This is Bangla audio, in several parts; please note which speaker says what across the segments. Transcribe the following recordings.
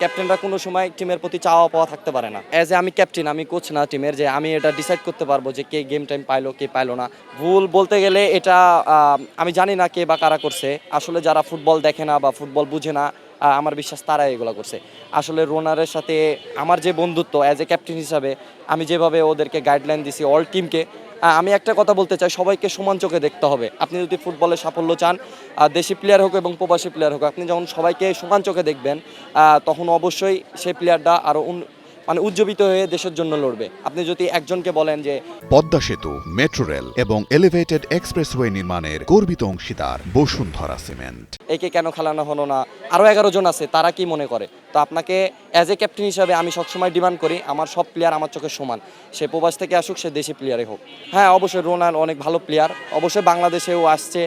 Speaker 1: ক্যাপ্টেনরা কোনো সময় টিমের প্রতি চাওয়া পাওয়া থাকতে পারে না। অ্যাজ এ আমি ক্যাপ্টেন, আমি কোচ না টিমের, যে আমি এটা ডিসাইড করতে পারবো যে কে গেম টাইম পাইলো কে পাইলো না। ভুল বলতে গেলে এটা আমি জানি না কে বা কারা করছে। আসলে যারা ফুটবল দেখে না বা ফুটবল বুঝে না, আমার বিশ্বাস তারাই এগুলো করছে। আসলে রোনারের সাথে আমার যে বন্ধুত্ব অ্যাজ এ ক্যাপ্টেন হিসাবে আমি যেভাবে ওদেরকে গাইডলাইন দিছি অল টিমকে, আমি একটা কথা বলতে চাই, সবাইকে সমান চোখে দেখতে হবে। আপনি যদি ফুটবলে সাফল্য চান, দেশি প্লেয়ার হোক এবং প্রবাসী প্লেয়ার হোক, আপনি যখন সবাইকে সমান চোখে দেখবেন, তখন অবশ্যই সেই প্লেয়ারটা আরও মানে উজ্জীবিত হয়ে দেশের জন্য লড়বে। আপনি যদি একজনকে বলেন যে
Speaker 2: পদ্মা সেতু, মেট্রো রেল এবং এলিভেটেড এক্সপ্রেসওয়ে নির্মাণের গর্বিত অংশীদার বসুন্ধরা সিমেন্ট,
Speaker 1: একে কেন খেলানো হলো না, আরও 11 জন আছে, তারা কি মনে করে? তো আপনাকে অ্যাজ এ ক্যাপ্টেন হিসাবে আমি সবসময় ডিমান্ড করি আমার সব প্লেয়ার আমার চোখে সমান। সে প্রবাস থেকে আসুক, সে দেশি প্লেয়ারে হোক। হ্যাঁ, অবশ্যই রোনাল্ড অনেক ভালো প্লেয়ার, অবশ্যই বাংলাদেশেও আসছে।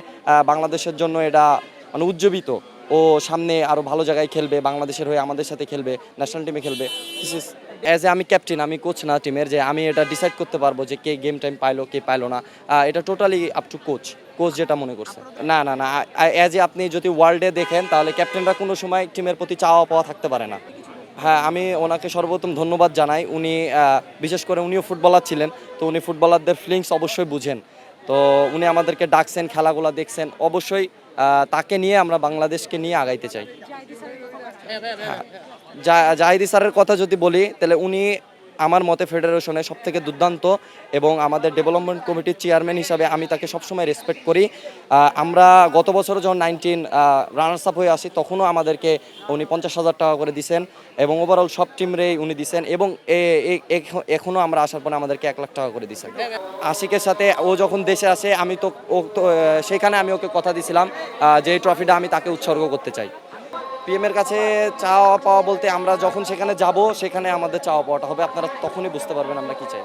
Speaker 1: বাংলাদেশের জন্য এটা মানে উজ্জীবিত। ও সামনে আরও ভালো জায়গায় খেলবে, বাংলাদেশের হয়ে আমাদের সাথে খেলবে, ন্যাশনাল টিমে খেলবে। দিস ইজ অ্যাজ এ আমি ক্যাপ্টেন, আমি কোচ না টিমের, যে আমি এটা ডিসাইড করতে পারবো যে কে গেম টাইম পাইলো কে পাইলো না। এটা টোটালি আপ টু কোচ যেটা মনে করছে। না না না, অ্যাজ এ আপনি যদি ওয়ার্ল্ডে দেখেন তাহলে ক্যাপ্টেনরা কোনো সময় টিমের প্রতি চাওয়া পাওয়া থাকতে পারে না। হ্যাঁ, আমি ওনাকে সর্বপ্রথম ধন্যবাদ জানাই। উনি বিশেষ করে উনিও ফুটবলার ছিলেন, তো উনি ফুটবলারদের ফিলিংস অবশ্যই বুঝেন। তো উনি আমাদেরকে ডাকছেন, খেলাগুলো দেখছেন, অবশ্যই তাকে নিয়ে আমরা বাংলাদেশকে নিয়ে আগাইতে চাই। হ্যাঁ, জাহিদি স্যারের কথা যদি বলি তাহলে উনি আমার মতে ফেডারেশনে সবথেকে দুর্দান্ত, এবং আমাদের ডেভেলপমেন্ট কমিটির চেয়ারম্যান হিসাবে আমি তাকে সবসময় রেসপেক্ট করি। আমরা গত বছর যখন 19 রানার্স আপ হয়ে আসি, তখনও আমাদেরকে উনি 50,000 টাকা করে দিয়েছেন, এবং ওভারঅল সব টিমরেই উনি দিয়েছেন, এবং এখনও আমরা আসার পরে আমাদেরকে 1 লাখ টাকা করে দিয়েছেন। আশিকের সাথে ও যখন দেশে আসে, আমি তো সেখানে আমি ওকে কথা দিয়েছিলাম যে এই ট্রফিটা আমি তাকে উৎসর্গ করতে চাই। পিএমের কাছে চাওয়া পাওয়া বলতে, আমরা যখন সেখানে যাব সেখানে আমাদের চাওয়া পাওয়াটা হবে, আপনারা তখনই বুঝতে পারবেন আমরা কি চাই।